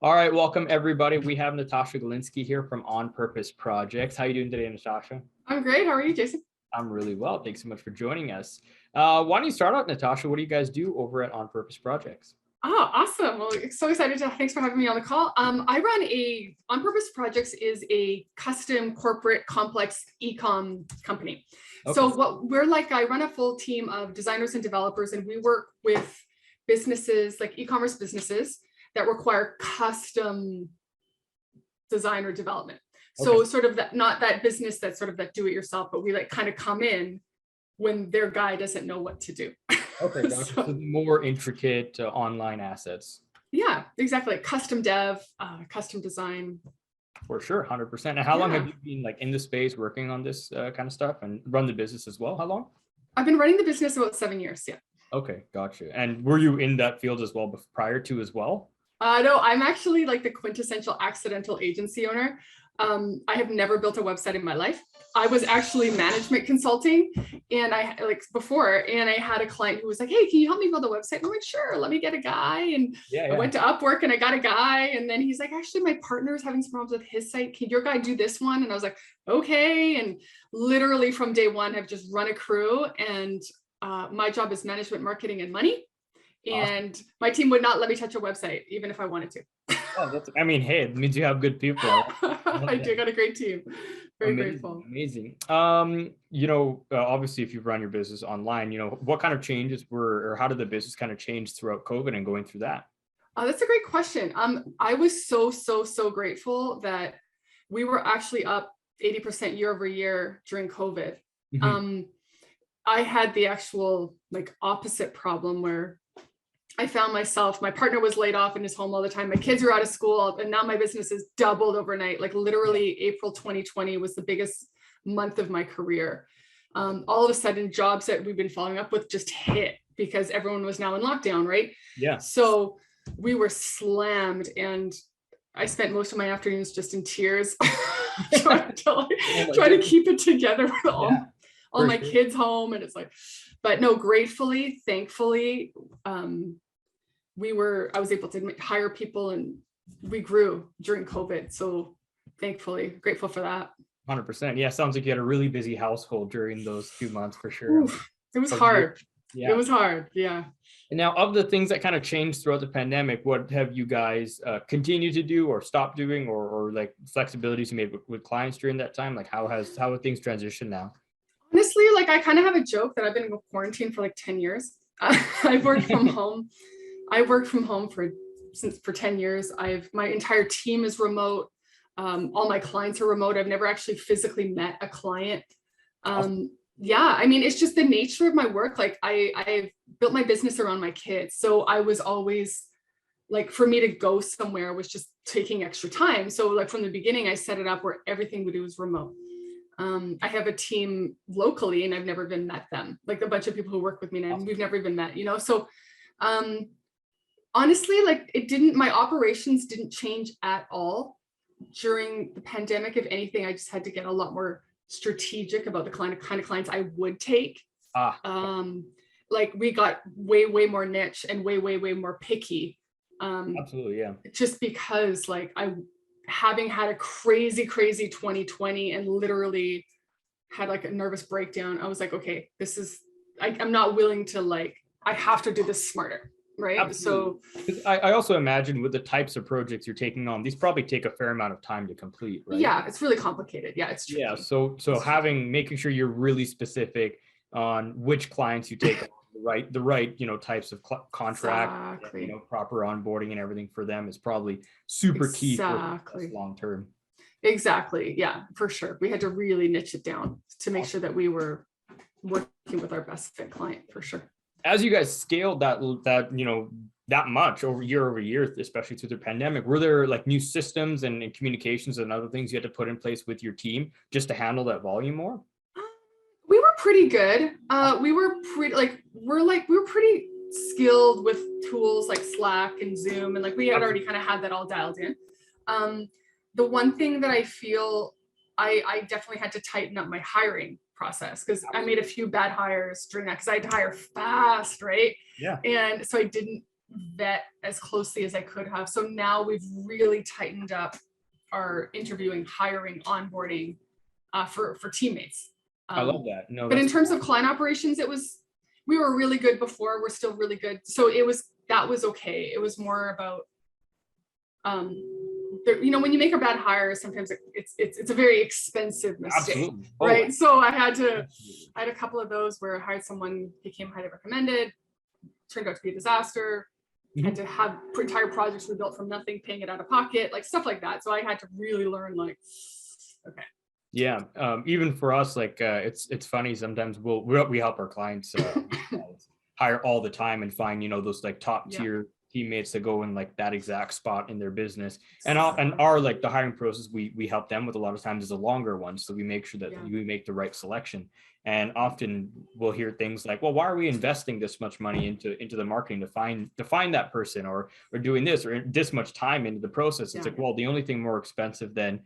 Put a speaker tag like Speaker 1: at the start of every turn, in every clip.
Speaker 1: All right, welcome everybody. We have Natasha Golinsky here from On Purpose Projects. How are you doing today, Natasha?
Speaker 2: I'm great. How are you, Jason?
Speaker 1: I'm really well. Thanks so much for joining us. Why don't you start out, Natasha? What do you guys do over at On Purpose Projects?
Speaker 2: Oh, awesome. Well, so excited to, thanks for having me on the call. I run On Purpose Projects is a custom corporate complex e-com company.
Speaker 1: Okay.
Speaker 2: So what we're like, I run a full team of designers and developers, and we work with businesses like e-commerce businesses that require custom design or development. So
Speaker 1: Okay.
Speaker 2: sort of that, not that business that's sort of that do it yourself, but we like kind of come in when their guy doesn't know what to do.
Speaker 1: Okay, gotcha. So the more intricate online assets.
Speaker 2: Yeah, exactly. Custom dev, custom design.
Speaker 1: For sure, 100%. And how long have you been like in the space working on this kind of stuff and run the business as well? How long?
Speaker 2: I've been running the business about 7 years. Yeah.
Speaker 1: Okay, gotcha. And were you in that field as well prior to as well?
Speaker 2: No, I'm actually like the quintessential accidental agency owner. I have never built a website in my life. I was actually management consulting and I had a client who was like, hey, can you help me build a website? And I'm like, sure, let me get a guy. And I went to Upwork and I got a guy. And then he's like, actually, my partner is having some problems with his site. Can your guy do this one? And I was like, okay. And literally from day one, I've just run a crew, and my job is management, marketing, and money. And my team would not let me touch a website, even if I wanted to.
Speaker 1: Oh, I mean, hey, it means you have good people.
Speaker 2: I do got a great team. Very grateful.
Speaker 1: Amazing. Obviously, if you've run your business online, what kind of changes or how did the business kind of change throughout COVID and going through that?
Speaker 2: That's a great question. I was so grateful that we were actually up 80% year over year during COVID. Mm-hmm. I had the actual like opposite problem where I found myself, my partner was laid off in his home all the time. My kids were out of school, and now my business has doubled overnight. Like literally April 2020 was the biggest month of my career. All of a sudden, jobs that we've been following up with just hit because everyone was now in lockdown, right?
Speaker 1: Yeah.
Speaker 2: So we were slammed, and I spent most of my afternoons just in tears trying to keep it together with all my kids home. And it's like, but no, gratefully, thankfully, I was able to hire people, and we grew during COVID. So thankfully, grateful for that.
Speaker 1: 100%. Yeah. Sounds like you had a really busy household during those 2 months for sure.
Speaker 2: Oof, it was hard. Yeah. It was hard. Yeah.
Speaker 1: And now of the things that kind of changed throughout the pandemic, what have you guys continued to do or stopped doing or like flexibilities you made with clients during that time? Like how have things transitioned now?
Speaker 2: Honestly, like I kind of have a joke that I've been in quarantine for like 10 years. I've worked from home. I worked from home for 10 years. My entire team is remote. All my clients are remote. I've never actually physically met a client. Yeah, I mean, it's just the nature of my work. Like I've built my business around my kids. So I was always like, for me to go somewhere was just taking extra time. So like from the beginning, I set it up where everything we do is remote. I have a team locally and I've never even met them, like a bunch of people who work with me and we've never even met, so honestly, like my operations didn't change at all during the pandemic. If anything, I just had to get a lot more strategic about the kind of clients I would take. Like we got way more niche and way more picky.
Speaker 1: Absolutely, yeah.
Speaker 2: Just because like having had a crazy 2020 and literally had like a nervous breakdown, I was like, okay, I'm not willing to I have to do this smarter, right? Absolutely.
Speaker 1: So I also imagine with the types of projects you're taking on, these probably take a fair amount of time to complete, right?
Speaker 2: Yeah, it's really complicated. Yeah, it's tricky.
Speaker 1: Yeah, so making sure you're really specific on which clients you take on, the right types of contract,
Speaker 2: exactly.
Speaker 1: Proper onboarding and everything for them is probably super key for long term.
Speaker 2: Exactly. Yeah, for sure. We had to really niche it down to make sure that we were working with our best fit client, for sure.
Speaker 1: As you guys scaled that much over year, especially through the pandemic, were there like new systems and communications and other things you had to put in place with your team just to handle that volume more?
Speaker 2: We were pretty good. We were pretty skilled with tools like Slack and Zoom, and like we had already kind of had that all dialed in. The one thing that I feel I definitely had to tighten up my hiring process, because I made a few bad hires during that, because I had to hire fast, right?
Speaker 1: Yeah.
Speaker 2: And so I didn't vet as closely as I could have. So now we've really tightened up our interviewing, hiring, onboarding for teammates.
Speaker 1: I love that. No,
Speaker 2: but in
Speaker 1: that's
Speaker 2: terms of client operations, we were really good before. We're still really good. So that was okay. It was more about, when you make a bad hire, sometimes it's a very expensive mistake.
Speaker 1: absolutely
Speaker 2: right? So I had a couple of those where I hired someone, became highly recommended, turned out to be a disaster. And to have entire projects rebuilt from nothing, paying it out of pocket, like stuff like that. So I had to really learn, like, okay.
Speaker 1: Yeah, even for us, like it's funny. Sometimes we help our clients hire all the time and find those like top tier teammates that go in like that exact spot in their business. And our like the hiring process we help them with a lot of times is a longer one, so we make sure that we make the right selection. And often we'll hear things like, well, why are we investing this much money into the marketing to find that person, or doing this or this much time into the process? It's like, well, the only thing more expensive than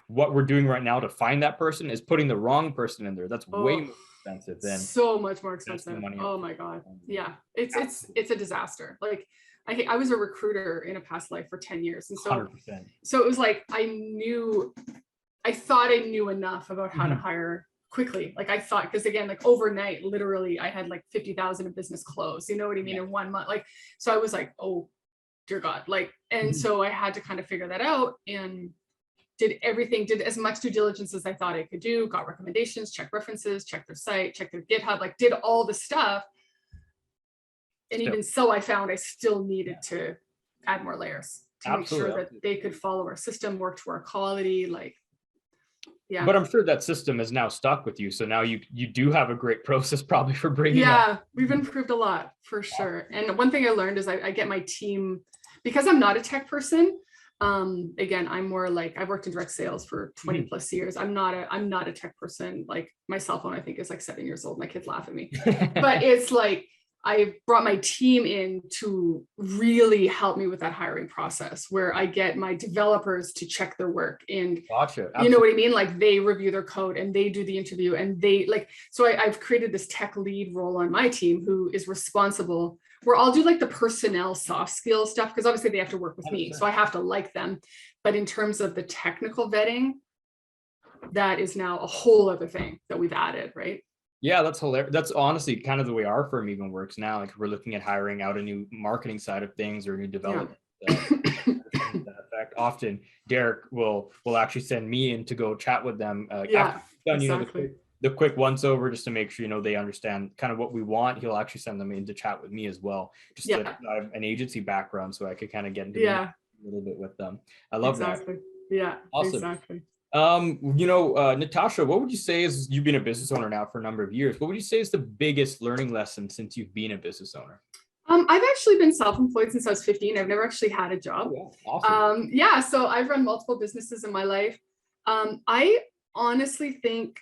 Speaker 1: what we're doing right now to find that person is putting the wrong person in there. That's way more expensive than
Speaker 2: so much more expensive. Oh my God. Yeah. It's a disaster. Like I was a recruiter in a past life for 10 years. And so,
Speaker 1: 100%.
Speaker 2: So it was like, I thought I knew enough about how to hire quickly. Like I thought, because again, like overnight, literally I had like 50,000 in business close, you know what I mean? In 1 month. Like, so I was like, oh dear God. Like, and so I had to kind of figure that out and did as much due diligence as I thought I could do, got recommendations, checked references, checked their site, checked their GitHub, like did all the stuff. And even so, I found I still needed to add more layers to make sure that they could follow our system, work to our quality, like, yeah.
Speaker 1: But I'm sure that system is now stuck with you. So now you do have a great process probably for bringing up.
Speaker 2: We've improved a lot for sure. And one thing I learned is I get my team, because I'm not a tech person. Again, I'm more like, I've worked in direct sales for 20 plus years. I'm not a tech person. Like my cell phone, I think is like 7 years old. My kids laugh at me, but it's like, I brought my team in to really help me with that hiring process, where I get my developers to check their work and you know what I mean? Like they review their code and they do the interview and they like, so I've created this tech lead role on my team who is responsible, where I'll do like the personnel soft skill stuff, because obviously they have to work with me. So I have to like them. But in terms of the technical vetting, that is now a whole other thing that we've added, right?
Speaker 1: Yeah, that's hilarious. That's honestly kind of the way our firm even works now. Like we're looking at hiring out a new marketing side of things or new development. That effect. Often Derek will actually send me in to go chat with them. After done, exactly. The quick once over, just to make sure, they understand kind of what we want. He'll actually send them in to chat with me as well. Just that I have an agency background, so I could kind of get into a little bit with them. I love that.
Speaker 2: Yeah,
Speaker 1: awesome.
Speaker 2: Exactly.
Speaker 1: Natasha, what would you say is, you've been a business owner now for a number of years, what would you say is the biggest learning lesson since you've been a business owner?
Speaker 2: I've actually been self-employed since I was 15. I've never actually had a job.
Speaker 1: Oh, awesome.
Speaker 2: So I've run multiple businesses in my life. I honestly think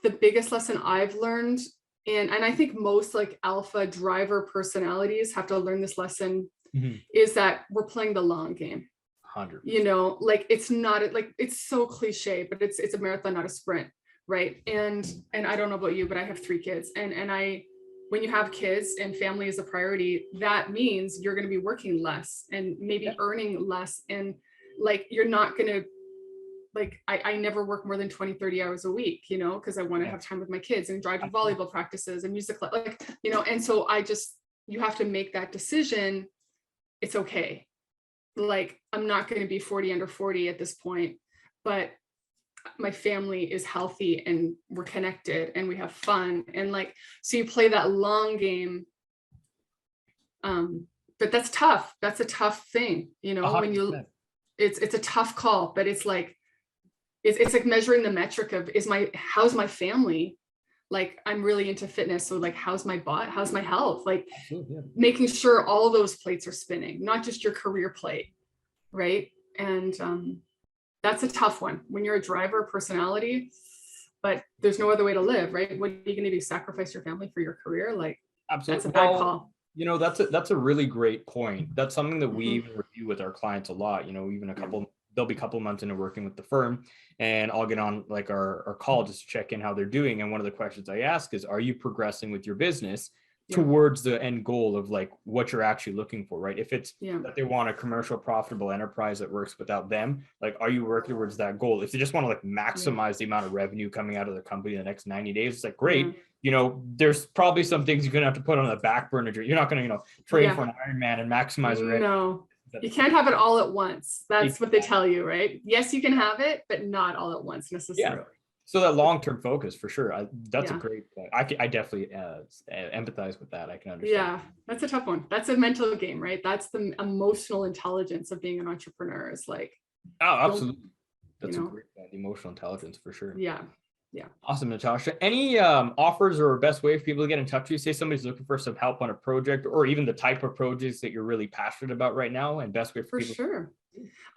Speaker 2: the biggest lesson I've learned, and I think most like alpha driver personalities have to learn this lesson, is that we're playing the long game.
Speaker 1: 100%.
Speaker 2: Like it's not like, it's so cliche, but it's a marathon, not a sprint, right? And I don't know about you, but I have 3 kids, and when you have kids and family is a priority, that means you're going to be working less and maybe earning less, and like you're not going to, like I never work more than 20-30 hours a week, because I want to have time with my kids and drive to volleyball practices and music, like, and so you have to make that decision. It's okay. Like, I'm not going to be 40 under 40 at this point, but my family is healthy and we're connected and we have fun. And like, so you play that long game. But that's tough. That's a tough thing, 100%. When it's a tough call, but it's like, it's like measuring the metric of how's my family? Like, I'm really into fitness. So like, how's my health? Like making sure all those plates are spinning, not just your career plate. Right. And that's a tough one when you're a driver personality, but there's no other way to live. Right. What are you going to do? Sacrifice your family for your career? Like, absolutely. That's a bad call.
Speaker 1: That's a really great point. That's something that we even review with our clients a lot. Even they'll be a couple months into working with the firm, and I'll get on like our call just to check in how they're doing. And one of the questions I ask is, are you progressing with your business towards the end goal of like what you're actually looking for, right? If it's
Speaker 2: Yeah.
Speaker 1: that they want a commercial profitable enterprise that works without them, like, are you working towards that goal? If they just want to like maximize the amount of revenue coming out of the company in the next 90 days, it's like, great. You know, there's probably some things you're going to have to put on the back burner. You're not going to, you know, train for an Ironman and maximize the revenue.
Speaker 2: No, you can't have it all at once. That's what they tell you, right? Yes, you can have it, but not all at once necessarily.
Speaker 1: So that long-term focus for sure. That's a great point. I definitely empathize with that. I can understand.
Speaker 2: Yeah, that's a tough one. That's a mental game, right? That's the emotional intelligence of being an entrepreneur. Is like,
Speaker 1: oh, absolutely. That's a great point. Emotional intelligence for sure.
Speaker 2: Yeah.
Speaker 1: Awesome, Natasha. Any offers or best way for people to get in touch with you? Say somebody's looking for some help on a project, or even the type of projects that you're really passionate about right now, and best way for people.
Speaker 2: Sure.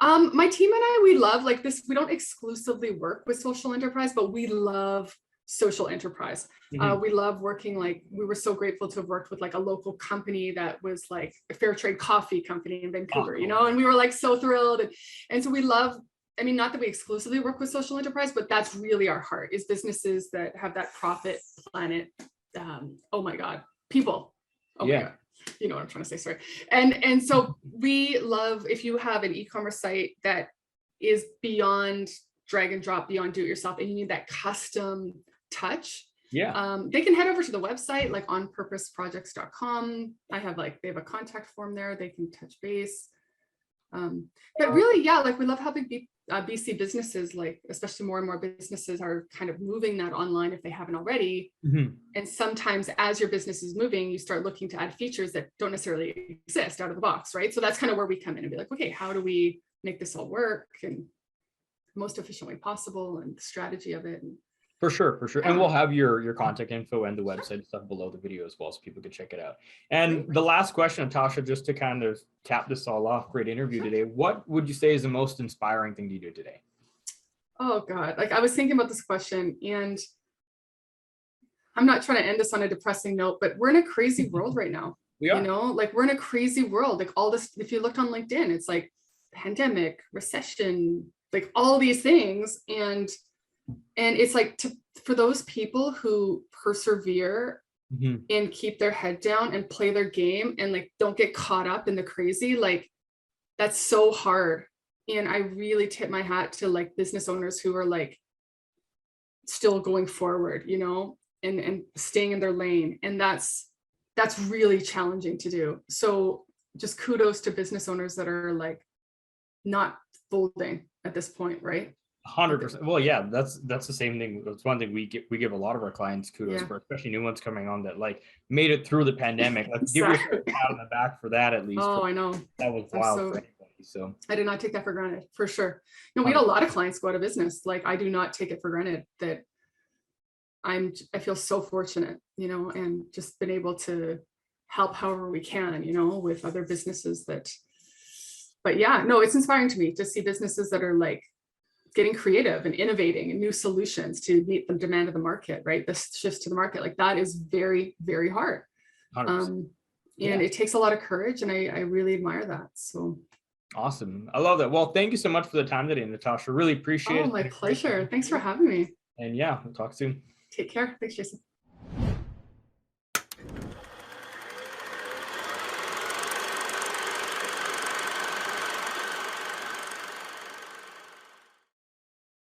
Speaker 2: My team and I, we love like this. We don't exclusively work with social enterprise, but we love social enterprise. We love working, like, we were so grateful to have worked with like a local company that was like a fair trade coffee company in Vancouver, you know, and we were like so thrilled. And so we love, I mean, not that we exclusively work with social enterprise, but that's really our heart, is businesses that have that profit, planet, oh my God, people. Oh my God. You know what I'm trying to say, sorry. And so we love, if you have an e-commerce site that is beyond drag and drop, beyond do it yourself, and you need that custom touch, they can head over to the website, like onpurposeprojects.com. I have like, they have a contact form there, they can touch base. But really, like, we love helping BC businesses, like, especially more and more businesses are kind of moving that online if they haven't already. And sometimes as your business is moving, you start looking to add features that don't necessarily exist out of the box, right? So that's kind of where we come in and be like, okay, how do we make this all work in the most efficient way possible, and the strategy of it.
Speaker 1: For sure. And we'll have your contact info and the website stuff below the video as well, so people can check it out. And the last question, Natasha, just to kind of cap this all off, great interview today. What would you say is the most inspiring thing you do today?
Speaker 2: Oh God, like, I was thinking about this question, and I'm not trying to end this on a depressing note, but we're in a crazy world right now. You know, like, we're in a crazy world. Like, all this, if you looked on LinkedIn, it's like pandemic, recession, like all these things. And it's like, for those people who persevere and keep their head down and play their game and like don't get caught up in the crazy, like, that's so hard. And I really tip my hat to like business owners who are like still going forward, you know, and staying in their lane. And that's really challenging to do. So just kudos to business owners that are like not folding at this point, right?
Speaker 1: 100%. Well, yeah, that's the same thing. That's one thing we give a lot of our clients kudos for, especially new ones coming on that like made it through the pandemic. Like, give yourself a pat on the back for that, at least.
Speaker 2: Oh, I know.
Speaker 1: That was wild for anybody. So
Speaker 2: I did not take that for granted, for sure. No, we had a lot of clients go out of business. Like, I do not take it for granted that I feel so fortunate, you know, and just been able to help however we can, you know, with other businesses but yeah, no, it's inspiring to me to see businesses that are like getting creative and innovating and new solutions to meet the demand of the market, right? This shifts to the market, like, that is very, very hard. And it takes a lot of courage, and I really admire that. So
Speaker 1: awesome. I love that. Well, thank you so much for the time today, Natasha. Really appreciate it.
Speaker 2: Oh, my pleasure. Thanks for having me.
Speaker 1: And yeah, we'll talk soon.
Speaker 2: Take care. Thanks, Jason.